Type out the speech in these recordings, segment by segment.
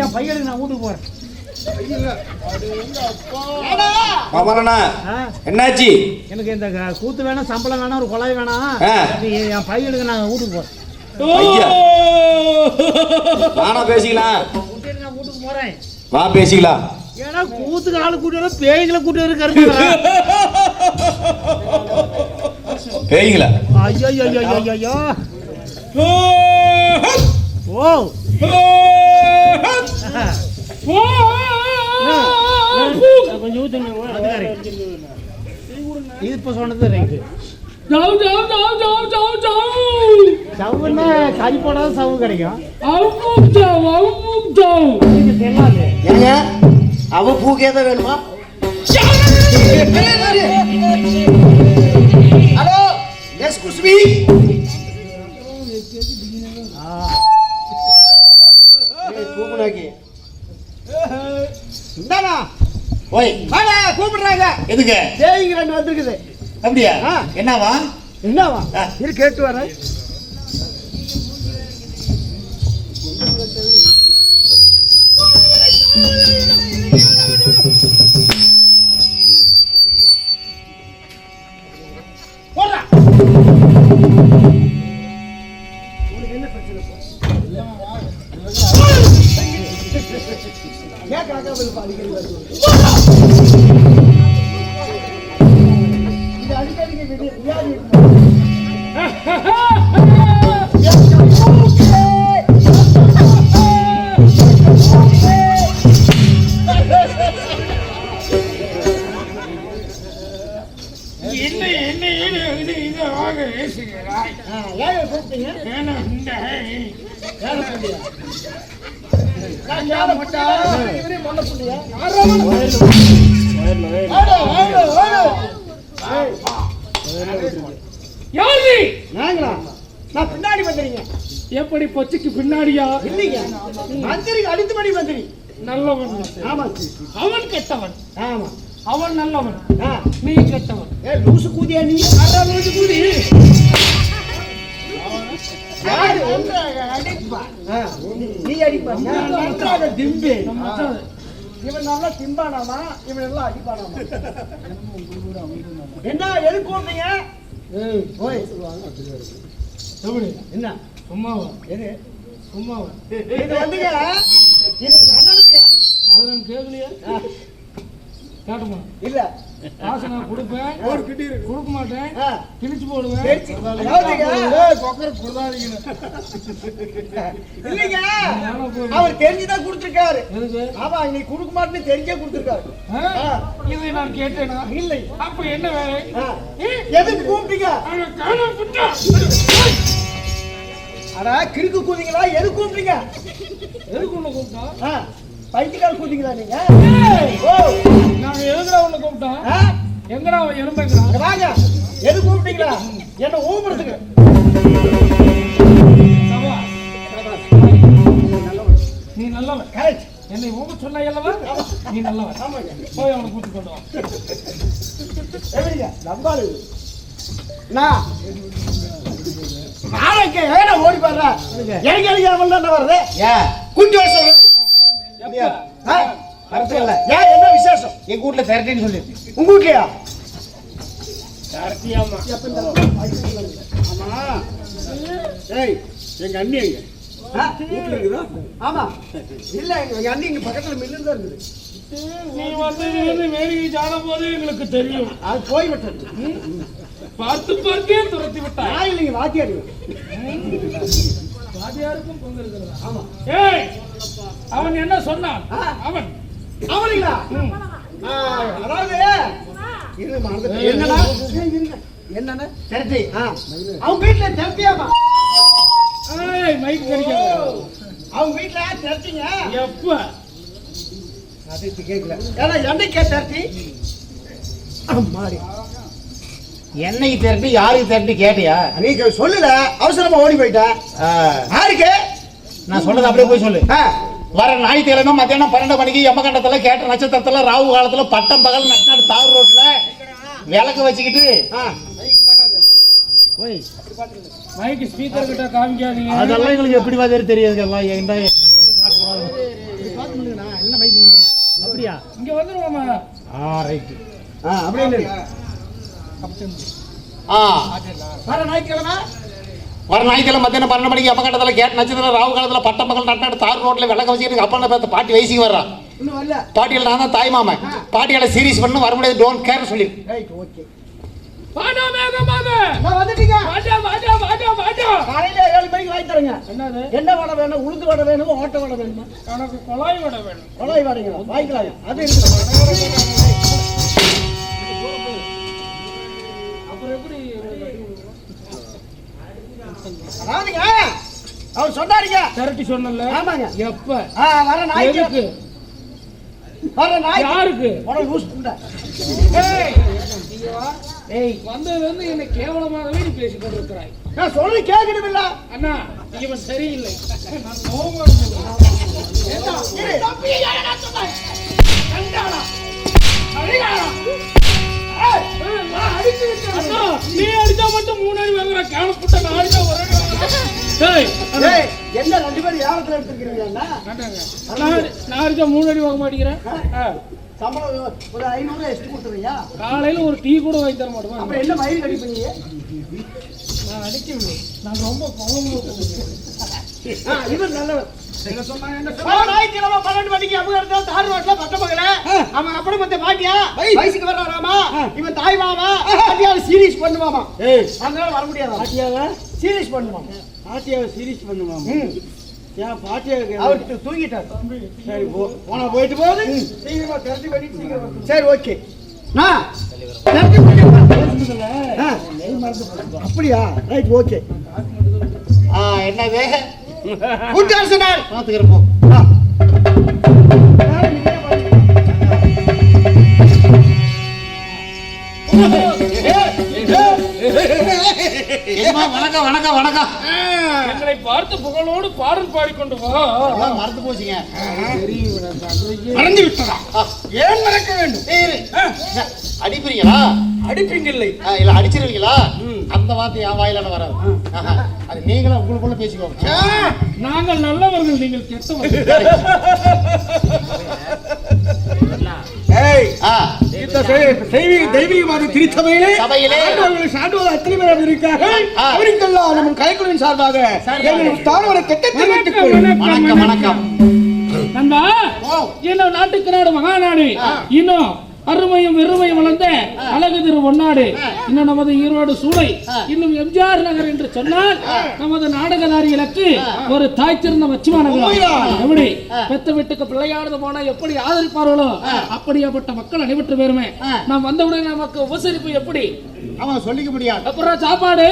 என் பையனுக்கு நான் வீட்டுக்கு போறேன். என்னாச்சு? எனக்கு இந்த கூத்து வேணாம், சம்பளம் வேணாம், ஒரு குழாய் வேணாம். என் பையனுக்கு நான் வீட்டுக்கு போறேன். பேசிக்கலாம். நான் வீட்டுக்கு போறேன். வா பேசிக்கலாம். ஏன்னா கூத்துக்கு ஆளு கூட்டி பேய்களை கூட்டி இருக்காரு. பேய்களா? ஐயோ ஐயோ ஐயோ ஐயோ. ஓ கொஞ்சம் இது இப்ப சொன்னது ரைட்டு. சவுன்னா கறி போடாத சவு கிடைக்கும். ஏங்க அவ பூக்கேதான் வேணுமா? ஹலோ எஸ் குஷ்பி. கூப்பிடுறாங்க. எதுக்கு? தேயிங்க ரெண்டு வந்துருக்குது. அப்படியா? என்னவா? என்னவா? இது கேட்டு வர. பின்னாடி வந்துறீங்க. எப்படி பொச்சுக்கு பின்னாடியா? இல்லைங்க, மந்திரி அடுத்தபடி மந்திரி. நல்லவன். ஆமா. அவன் கெட்டவன். ஆமா. அவன் நல்லவன், நீ கெட்டவன். லூசு கூதியா நீ? லூசு கூதி. நீ அடிப்பா. திம்பி. இவன் நல்லா திம்பானாமா, இவன் எல்லாம் அடிப்பானாமா? என்ன எது கூப்பிட்டீங்க? என்ன சும்மாவா? எது சும்மாவா? இது வந்துங்க, இது அண்ணனுங்க. அதை நான் கேட்கலையா? காட்டுமா? இல்ல காசு நான் கொடுப்பேன், கொடுக்க மாட்டேன், கிழிச்சு போடுவேன். இல்லைங்க, அவர் தெரிஞ்சுதான் கொடுத்துருக்காரு. ஆமா, நீ கொடுக்க மாட்டேன்னு தெரிஞ்சே கொடுத்துருக்காரு. இதை நான் கேட்டேனா? இல்லை. அப்ப என்ன வேலை? எதுக்கு கூப்பிட்டீங்க? அடா கிறுக்கு கூதிங்களா? எது கூப்பிட்டீங்க? எதுக்கு ஒண்ணு கூப்பிட்டா? பைத்தியக்கார கூதிங்களா நீங்க? நாங்க எதுக்குடா ஒண்ணு கூப்பிட்டோம்? எங்கடா எலும்புங்கிறான்? வாங்க, எது கூப்பிட்டீங்களா? என்ன ஊம்புறதுக்கு? நீ நல்லவன். கரெக்ட். என்னை ஊம்ப சொன்ன அல்லவா? நீ நல்லவன். போய் அவனை கூட்டி கொண்டு வா. எப்படிங்க நம்பாளு? நான் நாளைக்கு ஏடா ஓடி பாடுற? எனக்கு எனக்கு அவன் தான் வர்றது. குட்டி வருஷம் என்ன விசேஷம்? எங்க வீட்டுல திரட்டின்னு சொல்லி. உங்க வீட்லயா? ஆமா. ஏய், எங்க அண்ணி எங்க வீட்டுல இருக்குதா? ஆமா. இல்ல, எங்க அண்ணி இங்க பக்கத்துல மில்லு தான் இருக்குது. நீ வந்து வேலைக்கு ஜாடும் போது எங்களுக்கு தெரியும். அது போய்விட்டது. பார்த்து பார்த்தே துரத்தி விட்டாய். நான் இல்லைங்க, வாத்தியார். வாத்தியாருக்கும் பொங்கல் இருக்கிறதா? ஆமா. ஏய், அவன் என்ன சொன்னான்? அவன் அவனுங்களா? அதாவது என்னன்னா என்னன்னா திரட்டி. அவங்க வீட்டுல திரட்டியாமா? மைக் கிடைக்காது. அவங்க வீட்டுல திரட்டிங்க எப்ப? அது கேட்கல. ஏன்னா என்னைக்கே திரட்டி மாறி என்னைக்கு திரட்டி யாருக்கு திரட்டி கேட்டியா? நீங்க சொல்லல, அவசரமா ஓடி போயிட்டேன். யாருக்கு? நான் சொன்னது அப்படியே போய் சொல்லு. வர ஞாயிற்றுக்கிழமை மத்தியானம் 12 மணிக்கு யமகண்டத்துல கேட்ட நட்சத்திரத்துல ராகு காலத்துல பட்டம் பகல் நட்டாடு தார் ரோட்ல விளக்கு வச்சுக்கிட்டு மைக்கு ஸ்பீக்கர் கிட்ட காமிக்காதீங்க. அதெல்லாம் எங்களுக்கு எப்படி மாதிரி தெரியாது எல்லாம் என்ன மைக் அப்படியா இங்க வந்துருவோமா? ரைட் அப்படியே வர ஞாயிற்றுக்கிழமை மத்தியானம் 12 மணிக்கு யமகண்டத்துல கேட்ட நட்சத்திரம் ராகு காலத்துல பட்டம் பகல் நட்டாடு தார் ரோட்ல விளக்கு வச்சுக்கிட்டு அப்பா பார்த்து பாட்டி வயசுக்கு வர்றான். இன்னும் வரல. பாட்டியில் நான் தான் தாய் மாமன். பாட்டியால சீரியஸ் பண்ணு வர முடியாது டோன்ட் கேர் சொல்லி. Right okay. வாடா மேகமாக. நான் வந்துட்டீங்க. வாடா. காலையில 7 மணிக்கு வாங்கி தரேங்க. என்னது? என்ன வடை வேணும்? உளுந்து வடை வேணும்? ஓட்ட வடை வேணுமா? எனக்கு கொலாய் வடை வேணும். கொலாய் வடைங்களா? வாங்கிக்கலாம். அது இருக்கு. அப்புறம் எப்படி அதாவதுங்க அவர் சொன்னாருங்க. கரெக்ட் சொன்னல. ஆமாங்க. எப்ப? வர நாய்க்கு. வர நாய் யாருக்கு? உடனே லூஸ் புண்டை. ஏய் வந்ததுல இருந்து என்ன கேவலமாகவே நீ பேசிக் கொண்டிருக்கிறாய். நான் சொல்லி கேட்கணுமில்ல. அண்ணா இவன் சரியில்லை. நான் கோவமா நீ அடிச்சா மட்டும் 3 அடி வாங்குற கேவலப்பட்ட நான் அடிச்சா ஒரு அடி வாங்குறேன். என்ன 2 பேரும் ஏலத்துல எடுத்துக்கிறீங்களா? நான் அடிச்சா 3 அடி வாங்க மாட்டேங்கிறேன். சம்பளம் ஒரு 500 எக்ஸ்ட்ரா கொடுத்துறீங்க. காலையில ஒரு டீ கூட வாங்கி தர மாட்டோமா? அப்ப என்ன மயில் அடிப்பீங்க? நான் அடிக்கவில்லை. நான் ரொம்ப கோவமா இவர் நல்லவர். என்ன சொன்னாங்க? என்ன சொன்னாங்க? ஞாயிற்றுக்கிழமை 12 மணிக்கு அமுகர்தா தார் ரோட்ல பட்டமகள அவன் அப்படி மத்த பாட்டியா வயசுக்கு வர்றாராமா. இவன் தாய் மாமா பாட்டியால சீரியஸ் பண்ணுவாமா. அதனால வர முடியாது. பாட்டியால சீரியஸ் பண்ணுவாமா. பாட்டியால சீரியஸ் பண்ணுவாமா. ஏன் பாட்டியா அவர் தூங்கிட்டார். சரி போனா போயிட்டு போகுது. சீக்கிரமா கரெக்ட் பண்ணி சீக்கிரமா. சரி ஓகே. அப்படியா? Right okay. என்னது கூட்டாசனார் பாத்துக்கிறப்போ வணக்கம். எங்களை பார்த்து புகழோடு பாடல் பாடிக்கொண்டு வா. மறந்து போச்சுங்க. மறந்து விட்டதா? ஏன் மறக்க வேண்டும்? அடிப்பீங்களா? அடிப்பீங்க இல்லை இல்ல அடிச்சிருவீங்களா? அந்த வார்த்தை என் வாயில வராது. அது நீங்களும் உங்களுக்குள்ள பேசிக்கோங்க. நாங்கள் நல்லவர்கள், நீங்கள் கெட்டவர்கள். தெய்வீகவாதி திருச்சபையிலே சார்ந்தோர் அத்தனை பேர் இருக்கார்கள். அவருக்கெல்லாம் நம்ம கலைக்குழுவின் சார்பாக வணக்கம். நண்பா, இன்னும் நாட்டுக்கு நாடு மகாநாடு, இன்னும் அருமையும் வெறுமையும் வளர்ந்த அழகு திரு ஒன்னாடு, இன்னும் நமது ஈரோடு சூளை, இன்னும் எம்ஜிஆர் நகர் என்று சொன்னால் நமது நாடகதாரிகளுக்கு ஒரு தாய் சிறந்த மச்சிமானங்கள். எப்படி பெத்த வீட்டுக்கு பிள்ளையானது போனா எப்படி ஆதரிப்பார்களோ அப்படியாப்பட்ட மக்கள் அனைவற்று பேருமே நாம் வந்தவுடன் நமக்கு உபசரிப்பு எப்படி அவன் சொல்லிக்க முடியாது. அப்புறம் சாப்பாடு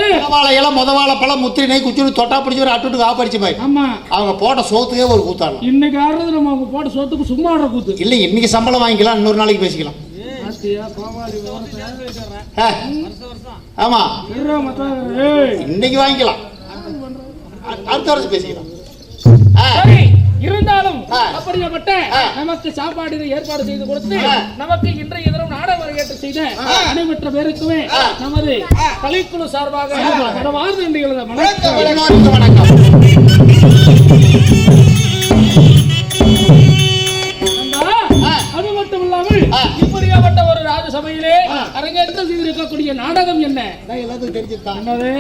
இலை முதவாழ பழம் முத்திரை குச்சி தொட்டா பிடிச்சி ஒரு அட்டுட்டு காப்படிச்சு போய் ஆமா அவங்க போட்ட சோத்துக்கே ஒரு கூத்தாடும். இன்னைக்கு ஆடுறது நம்ம அவங்க போட்ட சோத்துக்கு சும்மா ஆடுற கூத்து இல்லை. இன்னைக்கு சம்பளம் வாங்கிக்கலாம், இன்னொரு நாளைக்கு பேசிக்கலாம். ஆமா இன்னைக்கு வாங்கிக்கலாம், அடுத்த வருஷம் பேசிக்கலாம். இருந்தாலும் அப்படிப்பட்ட நமக்கு சாப்பாடு ஏற்பாடு செய்து கொடுத்து நமக்கு இன்றைய தினம் நாடக ஏற்று செய்த அனைவற்ற பேருக்குமே நமது கலைக்குழு சார்பாக மனமார்ந்த நன்றிகள். வணக்கம். அது மட்டும் இல்லாமல் இப்படியாப்பட்ட ஒரு ராஜசபையிலே அரங்கேற்ற செய்திருக்கக்கூடிய நாடகம் என்ன எல்லாத்துக்கும் தெரிஞ்சுதான். என்னது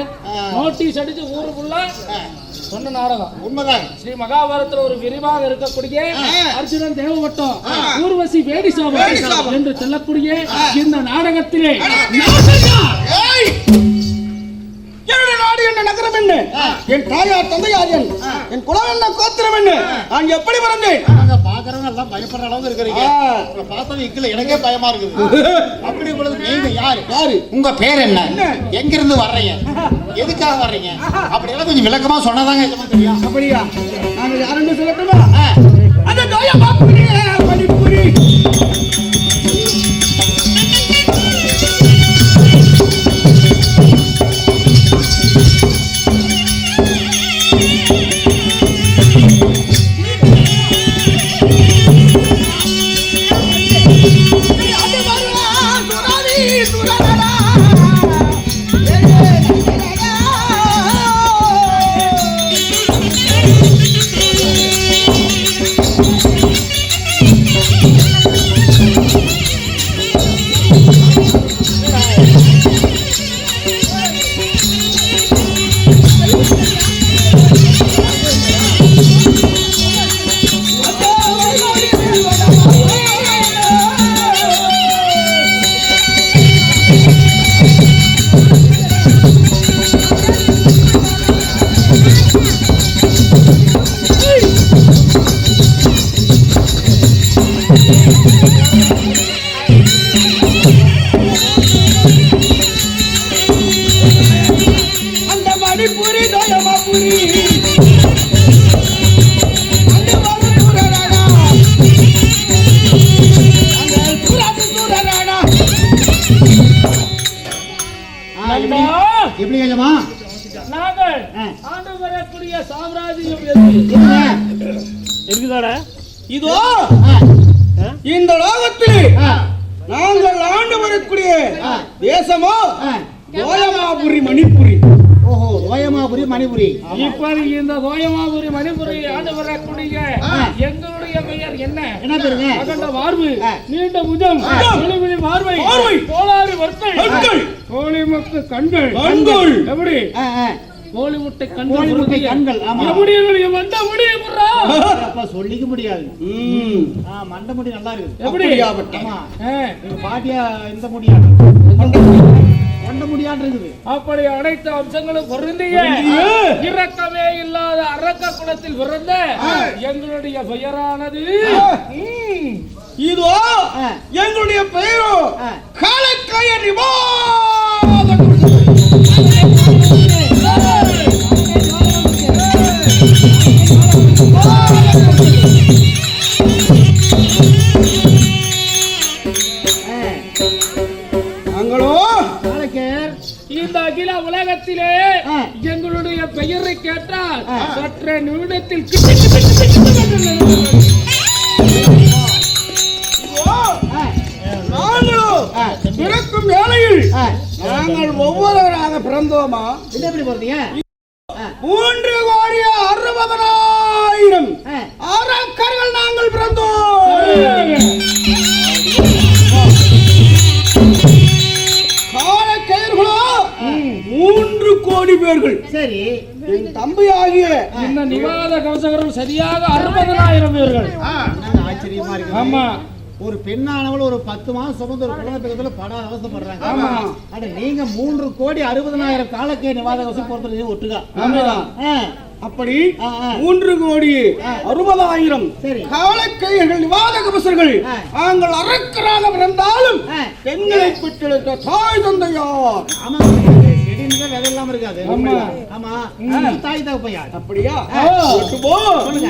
நோட்டீஸ் அடிச்சு ஊருக்குள்ள சொன்ன நாடகம் உண்மைதான். ஸ்ரீ மகாபாரதத்துல ஒரு விரிவாக இருக்கக்கூடிய அர்ஜுனன் தேவவட்டம் ஊர்வசி வேடி சாபம் என்று சொல்லக்கூடிய இந்த நாடகத்திலே என்னுடைய நாடு என்ன நகரம் என்ன, என் தாயார் தந்தையார் என் குலம் என்ன கோத்திரம் என்ன, நான் எப்படி பிறந்தேன்? பாக்குறவங்க எல்லாம் பயப்படுற அளவுக்கு இருக்கிறீங்க. பார்த்தா இக்கல எனக்கே பயமா இருக்குது. அப்படி பொழுது நீங்க யாரு உங்க பேர் என்ன, எங்கிருந்து வர்றீங்க, எதுக்காக வர்றீங்க, அப்படி எல்லாம் கொஞ்சம் விளக்கமா சொன்னதாங்க தெரியும். அப்படியா? நாங்க யாருன்னு சொல்லட்டுமா? அந்த தாயா பாப்புனே மணிப்புரி மிகப்பெரிய சாம்ராஜ்யம் எது? இருக்குதாடா? இதோ இந்த லோகத்தில் நாங்கள் ஆண்டு வரக்கூடிய தேசமோ தோயமாபுரி மணிப்புரி. ஓஹோ, தோயமாபுரி மணிபுரி. இப்ப இந்த தோயமாபுரி மணிபுரி ஆண்டு வரக்கூடிய எங்களுடைய பெயர் என்ன? என்ன பேருங்க? அகண்ட மார்பு, நீண்ட புஜம், விழிவிழி பார்வை, கோளாறு வர்த்தல், கோழி முட்டை கண்கள். எப்படி? கோழி முட்டை கண்கள். எப்படி மண்ட முடியும் சொல்லிக்க முடியாது. மண்ட முடி நல்லா இருக்கு. எப்படி? பாட்டியா இந்த முடியாது, மண்ட முடியான் இருக்குது. அப்படி அனைத்து அம்சங்களும் பொருந்திய இரக்கமே இல்லாத அரக்க குலத்தில் பிறந்த எங்களுடைய பெயரானது இதோ எங்களுடைய பெயரோ காலக்காய நாங்களோ இந்த அகில உலகத்திலே எங்களுடைய பெயரை கேட்டால் சற்ற நிமிடத்தில் நாங்களோ பிறக்கும் வேளையில் நாங்கள் ஒவ்வொருவராக பிறந்தோமா? எப்படி போறீங்க? 3,60,000 அரக்கர்கள் நாங்கள் பிறந்தோம். காலக்கயர்களோ 3 கோடி பேர்கள். சரி, என் தம்பி ஆகிய இந்த நிவாத கவசகர்கள் சரியாக 60,000 பேர்கள். ஆச்சரியமா இருக்கு. ஆமா, ஒரு பெண்ணானவள் ஒரு 10 மாதம் சுமந்து ஒரு குழந்தை பக்கத்துல பட அவசப்படுறாங்க. அட நீங்க 3,60,000 காலக்கே நிவாத கவசம் பொறுத்து ஒட்டுக்கா. அப்படி 3,60,000 காலக்கையர்கள் நிவாத கவசர்கள் நாங்கள் அரக்கராக பிறந்தாலும் பெண்களை பெற்றெடுத்த தாய் தந்தையார். ஆமா, செடின்னு விதை இல்லாம இருக்காது. ஆமா, தாய் தகப்பையார். அப்படியா? சொல்லுங்க.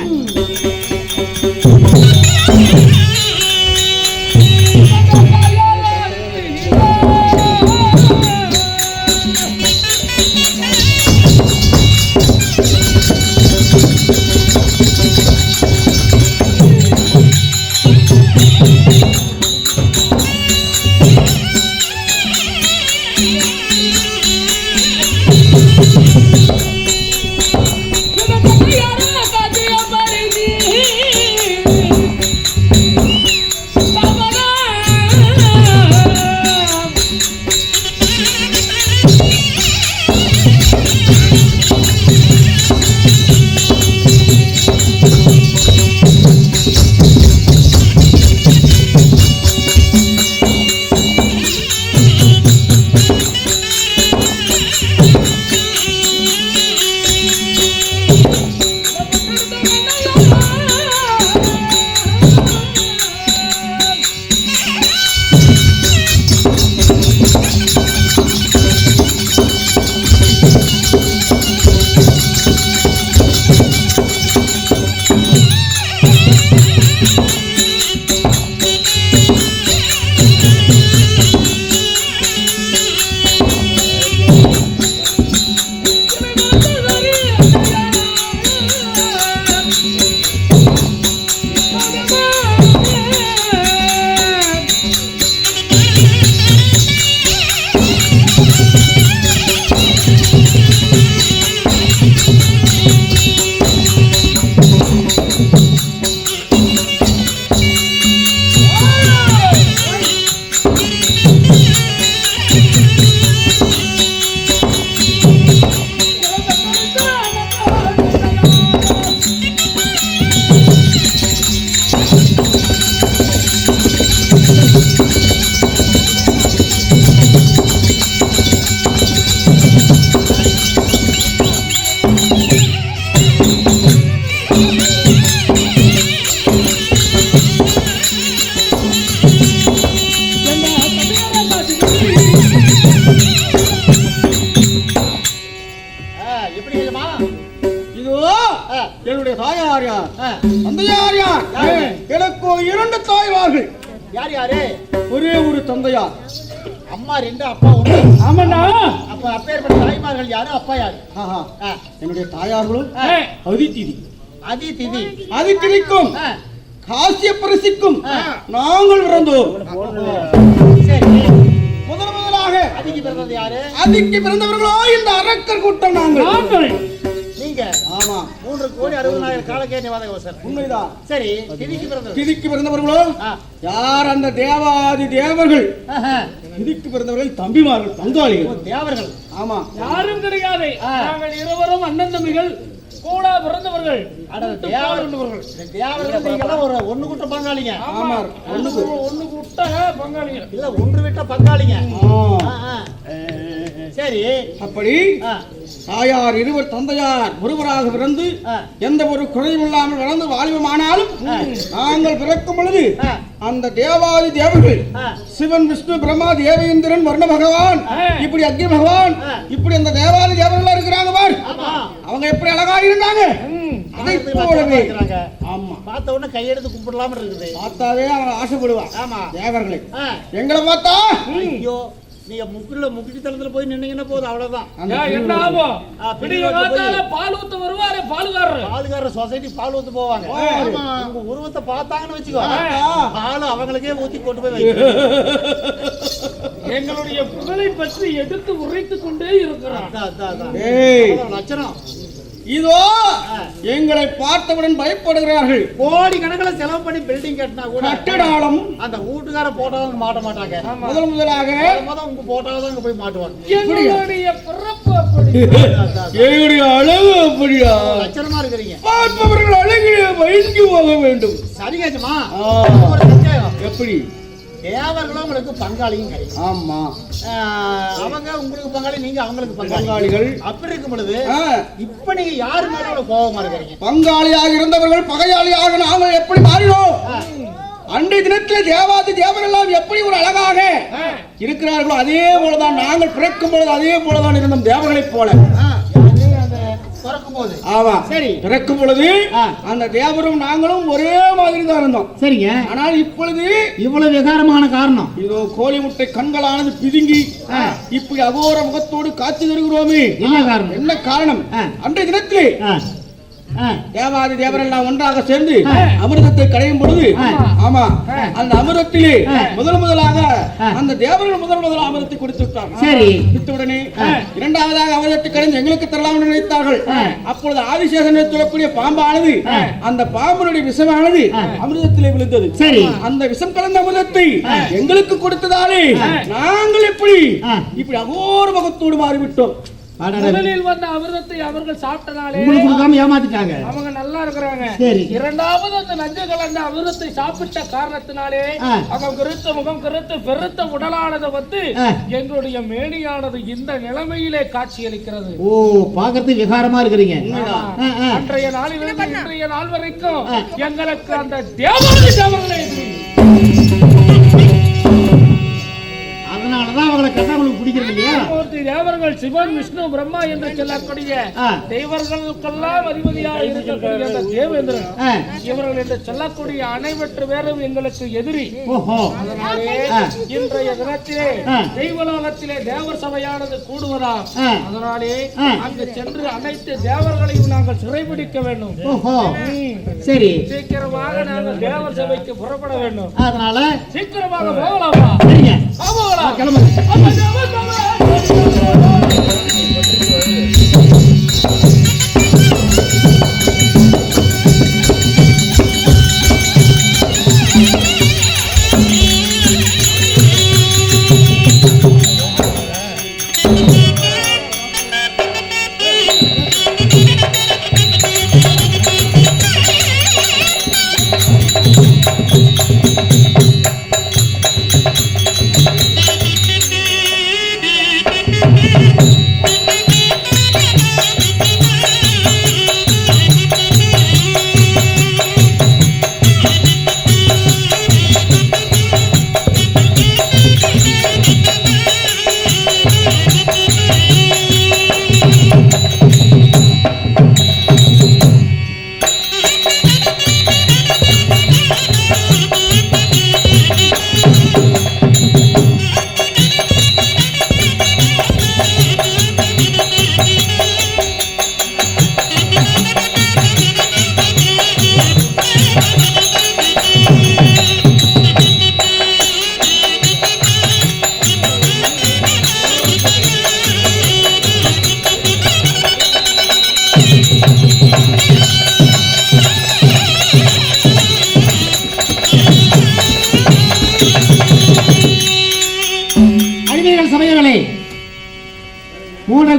என்னுடைய தாயார் யார், தந்தையார் யார்? எனக்கு 2 தாய்மார்கள். யார் யாரு? ஒரே ஒரு தந்தையார். அம்மா 2 அப்பா 1. ஆமாண்டா. அப்ப அப்பேற்பட்ட தாய்மார்கள் யாரு, அப்பா யாரு? ஆஹா. ஆ. என்னுடைய தாயார்களும் ஏய், அதிதிதி அதிதிதி. அதிதிக்கும் ஆ. காசியப்பரிசிக்கும் நாங்கள் பிறந்தோம். சரி, முதலாக அதிக்கு பிறந்தது யாரு? அதிக்கு பிறந்தவர்களோ இந்த அரக்கர் கூட்டம் நாங்கள். நாங்கள். நீங்க. ஆமா, 3,60,000 காலக்கேணி வாதகோசர். உண்மைதான். சரி, திதிக்கு பிறந்தது. திதிக்கு பிறந்தவர்களோ ஆ. யார்? அந்த தேவாதி தேவர்கள். ஆஹா. திதிக்கு பிறந்தவர்கள் தம்பிமார்கள், பங்காளிகள். தேவர்கள். ஆமா, யாரும் கிடையாது. நாங்கள் இருவரும் அண்ணன் தம்பிகள், கூட பிறந்தவர்கள். அட, கூட்டு தேவர். பால் உண்டவர்கள். தேவர்கள் நீங்கெல்லாம் ஒரு ஒண்ணு கூட்ட பங்காளிங்க. ஆமா, ஒண்ணு கூட்ட பங்காளிகள். இல்ல, ஒன்று விட்ட பங்காளிங்க. ஆ. ஆ, ஆ. சரி. அப்படி ஆ. தாயார் இருவர், தந்தையார் ஒருவராக பிறந்து ஆ. எந்த ஒரு குறைவில்லாமல் வளர்ந்து வாழ்வமானாலும் நாங்கள் பிறக்கும் பொழுது ஆ. அந்த தேவாதி தேவர்கள் ஆ. சிவன், விஷ்ணு, பிரம்மா, தேவேந்திரன், வர்ண பகவான், இப்படி அக்னி பகவான், இப்படி அந்த தேவாதி தேவர்களா இருக்கிறாங்க பார். ஆமா. அவங்க எப்படி அழகா இருந்தாங்க அதை போலவே. இருக்கிறாங்க. ஆமா, பார்த்த உடனே கையெடுத்து கும்பிடலாம இருக்குது. பார்த்தாவே அவன் ஆசைப்படுவான். ஆமா. தேவர்களை ஆ. எங்களை பார்த்தா ஐயோ, நீங்க முக்கிட்டு தளத்துல போய் நின்னீங்கன்னா போதும், அவ்வளவுதான். ஏன், என்ன ஆகும்? ஆ, விடிய காத்தால பால் ஊத்த வருவாரு பாலுகாரர். பாலுகார சொசைட்டி பால் ஊத்து போவாங்க. உங்க உருவத்தை பார்த்தாங்கன்னு வச்சுக்கோ, பால் அவங்களுக்கே ஊத்தி கொண்டு போய் வைக்க. எங்களுடைய புகழை பற்றி எடுத்து உரைத்துக் கொண்டே இருக்கிறார். ஏய், லட்சணம். இதோ எங்களை பார்த்தவுடன் பயப்படுகிறார்கள். கோடி கணக்குல செலவு பண்ணி பில்டிங் கட்டினா கூட கட்டடாலம் அந்த வீட்டுக்கார போட்டோவும் மாட்ட மாட்டாங்க. முதலாக உங்க போட்டோதான் அங்க போய் மாட்டுவாங்க. எங்களுடைய பிறப்பு அப்படி. என்னுடைய அழகு அப்படியா? லட்சணமா இருக்கிறீங்க. பார்ப்பவர்கள் அழகிலே மயங்கி போக வேண்டும். சரிங்கம்மா. ஆ. ஒரு சந்தேகம். எப்படி? தேவர்களும் உங்களுக்கு பங்காளியும் கிடைக்கும். ஆமா, அவங்க உங்களுக்கு பங்காளி, நீங்க அவங்களுக்கு பங்காளிகள். அப்படி இருக்கும் பொழுது ஆ, இப்ப நீங்க யாரு மேல இவ்வளவு கோபமா இருக்கிறீங்க? பங்காளியாக இருந்தவர்கள் பகையாளியாக நாங்கள் எப்படி மாறினோம்? அன்றைய தினத்திலே தேவாதி தேவர்கள் எல்லாம் எப்படி ஒரு அழகாக இருக்கிறார்களோ அதே போலதான் நாங்கள் பிறக்கும் பொழுது அதே போலதான் இருந்தோம், தேவர்களைப் போல. பிறக்கும் போது. ஆமா, சரி. பிறக்கும் பொழுது அந்த தேவரும் நாங்களும் ஒரே மாதிரி தான் இருந்தோம். சரிங்க. ஆனால் இப்பொழுது இவ்வளவு விகாரமான காரணம்? இதோ கோழி முட்டை கண்களானது பிதுங்கி இப்படி அகோர முகத்தோடு காட்சி தருகிறோமே. என்ன காரணம்? என்ன காரணம்? அன்றைய தினத்திலே தேவாதி தேவரெல்லாம் ஒன்றாக சேர்ந்து அமிர்தத்தை கடையும் பொழுது, ஆமா, அந்த அமிர்தத்திலே முதலாக அந்த தேவர்கள் முதல் அமிர்தத்தை கொடுத்து விட்டார்கள். சரி. விட்டவுடனே இரண்டாவதாக அமிர்தத்தை கடைந்து எங்களுக்கு தரலாம் என்று நினைத்தார்கள். அப்பொழுது ஆதிசேஷன் சொல்லக்கூடிய பாம்பானது, அந்த பாம்பனுடைய விஷமானது அமிர்தத்திலே விழுந்தது. சரி. அந்த விஷம் கலந்த அமிர்தத்தை எங்களுக்கு கொடுத்ததாலே நாங்கள் இப்படி அகோர முகத்தோடு மாறிவிட்டோம். முதலில் வந்த அமிர்தத்தை அவர்கள் சாப்பிட்டனாலே ஏமாத்திட்டாங்க. அவங்க நல்லா இருக்கிறாங்க. சரி. இரண்டாவது அந்த நஞ்சு கலந்த அமிர்தத்தை சாப்பிட்ட காரணத்தினாலே அவங்க கருத்த முகம், கருத்த பெருத்த உடலானது வந்து எங்களுடைய மேனியானது இந்த நிலைமையிலே காட்சி அளிக்கிறது. ஓ, பாக்குறது விகாரமா இருக்கிறீங்க. அன்றைய நாளிலிருந்து இன்றைய நாள் வரைக்கும் எங்களுக்கு அந்த தேவாதி தேவர்களே அதனாலதான் அவங்களை கட்ட உங்களுக்கு பிடிக்கிறது இல்லையா? தேவர்கள் சிவன், விஷ்ணு, பிரம்மா என்று சொல்லக்கூடிய தெய்வர்களுக்கெல்லாம் அதிபதியாக இருக்கக்கூடிய அந்த தேவேந்திரன், இவர்கள் என்று சொல்லக்கூடிய அனைவற்று பேரும் எங்களுக்கு எதிரி. அதனாலே இன்றைய தினத்திலே தெய்வலோகத்திலே தேவர் சபையானது கூடுவதா, அதனாலே அங்கு சென்று அனைத்து தேவர்களையும் நாங்கள் சிறைபிடிக்க வேண்டும். சரி, சீக்கிரமாக நாங்கள் தேவர் சபைக்கு புறப்பட வேண்டும். அதனால சீக்கிரமாக போகலாமா? கிளம்புங்க.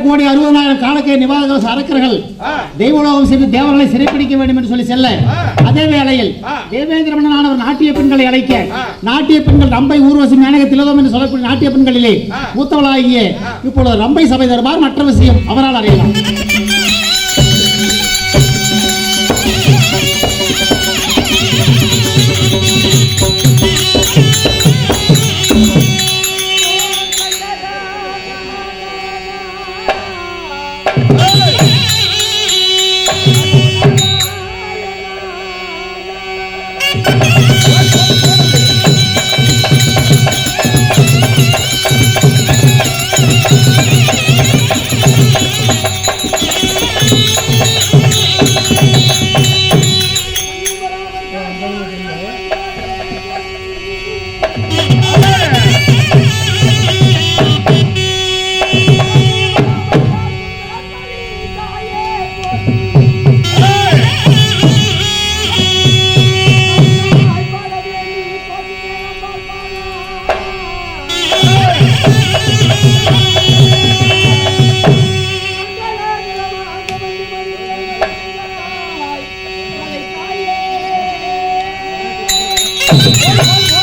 1,60,00,000 காலக்கை நிவாரண அரக்கர்கள் தெய்வலோகம் சென்று தேவர்களை சிறைப்பிடிக்க வேண்டும் என்று சொல்லி செல்ல, அதே வேளையில் தேவேந்திர மன்னனானவர் நாட்டிய பெண்களை அழைக்க, நாட்டிய பெண்கள் ரம்பை, ஊர்வசி, மேனக, திலோதம் என்று சொல்லக்கூடிய நாட்டிய பெண்களிலே மூத்தவளாகிய இப்பொழுது ரம்பை சபை தருவார். மற்ற விஷயம் அவரால் அறியலாம். Hey!